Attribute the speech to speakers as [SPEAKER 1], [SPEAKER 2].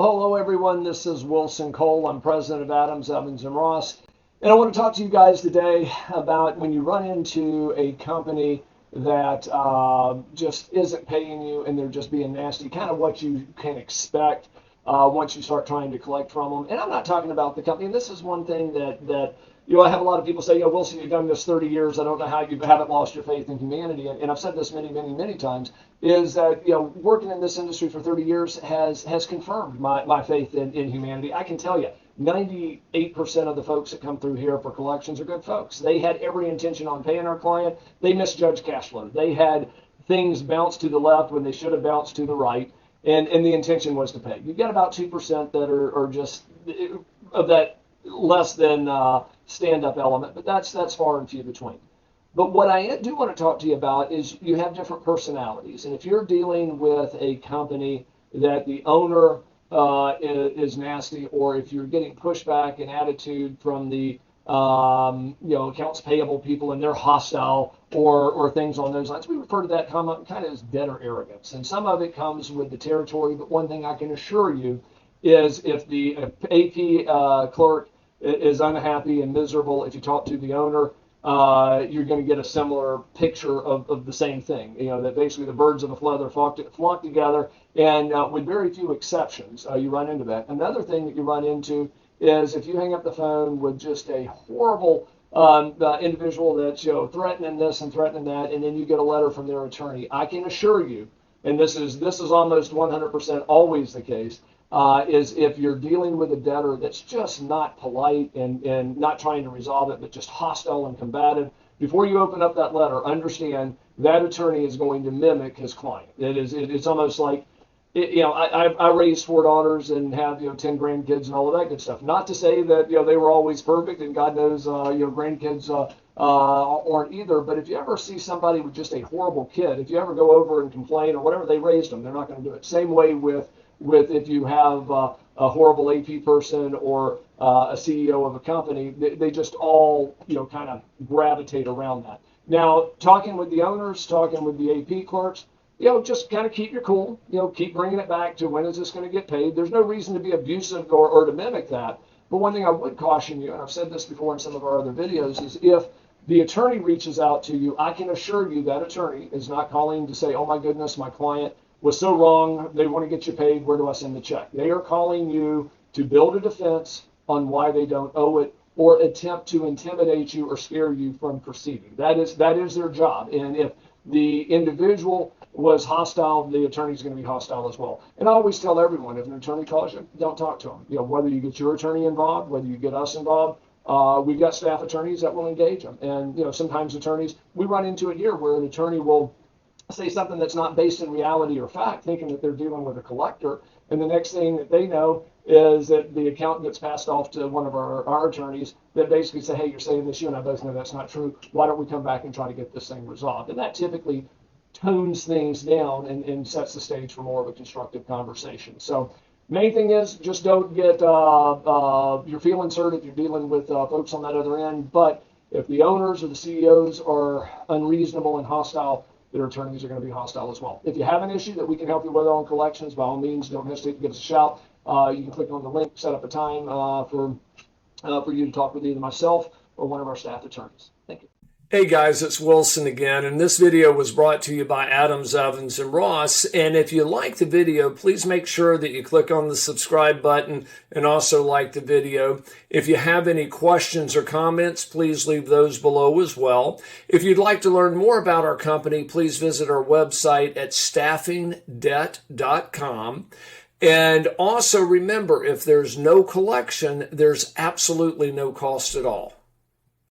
[SPEAKER 1] Well, hello everyone. This is Wilson Cole. I'm president of Adams, Evans and Ross. And I want to talk to you guys today about when you run into a company that just isn't paying you and they're just being nasty, kind of what you can expect once you start trying to collect from them. And I'm not talking about the company. And this is one thing that I have a lot of people say, Wilson, you've done this 30 years. I don't know how you haven't lost your faith in humanity. And I've said this many times, is that, working in this industry for 30 years has confirmed my faith in humanity. I can tell you, 98% of the folks that come through here for collections are good folks. They had every intention on paying our client. They misjudged cash flow. They had things bounce to the left when they should have bounced to the right. And the intention was to pay. You've got about 2% that are just of that less than stand-up element, but that's far and few between. But what I do want to talk to you about is you have different personalities. And if you're dealing with a company that the owner is nasty, or if you're getting pushback and attitude from the accounts payable people and they're hostile or things on those lines, we refer to that kind of as debtor arrogance. And some of it comes with the territory, but one thing I can assure you is if the AP clerk is unhappy and miserable, if you talk to the owner, you're going to get a similar picture of the same thing. That basically the birds of a feather flock together, and with very few exceptions, you run into that. Another thing that you run into is if you hang up the phone with just a horrible individual that's threatening this and threatening that, and then you get a letter from their attorney. I can assure you, and this is almost 100% always the case, is if you're dealing with a debtor that's just not polite and not trying to resolve it, but just hostile and combative, before you open up that letter, understand that attorney is going to mimic his client. It's almost like, I raised 4 daughters and have 10 grandkids and all of that good stuff. Not to say that they were always perfect, and God knows grandkids aren't either. But if you ever see somebody with just a horrible kid, if you ever go over and complain or whatever, they raised them, they're not going to do it. Same way with if you have a horrible AP person or a CEO of a company, they just all kind of gravitate around that. Now, talking with the owners, talking with the AP clerks, just kind of keep your cool, keep bringing it back to when is this going to get paid. There's no reason to be abusive or to mimic that. But one thing I would caution you, and I've said this before in some of our other videos, is if the attorney reaches out to you, I can assure you that attorney is not calling to say, oh my goodness, my client was so wrong, they want to get you paid, where do I send the check? They are calling you to build a defense on why they don't owe it, or attempt to intimidate you or scare you from proceeding. That is their job. And if the individual was hostile, the attorney's going to be hostile as well. And I always tell everyone, if an attorney calls you, don't talk to them. Whether you get your attorney involved, whether you get us involved, we've got staff attorneys that will engage them. And sometimes attorneys, we run into it here where an attorney will say something that's not based in reality or fact, thinking that they're dealing with a collector, and the next thing that they know is that the account gets passed off to one of our attorneys that basically say, hey, you're saying this, you and I both know that's not true. Why don't we come back and try to get this thing resolved? And that typically tones things down and sets the stage for more of a constructive conversation. So main thing is just don't get your feelings hurt if you're dealing with folks on that other end. But if the owners or the CEOs are unreasonable and hostile, their attorneys are going to be hostile as well. If you have an issue that we can help you with on collections, by all means, don't hesitate to give us a shout. You can click on the link, set up a time for you to talk with either myself or one of our staff attorneys. Thank you.
[SPEAKER 2] Hey guys, it's Wilson again, and this video was brought to you by Adams, Evans, and Ross. And if you like the video, please make sure that you click on the subscribe button and also like the video. If you have any questions or comments, please leave those below as well. If you'd like to learn more about our company, please visit our website at staffingdebt.com. And also remember, if there's no collection, there's absolutely no cost at all.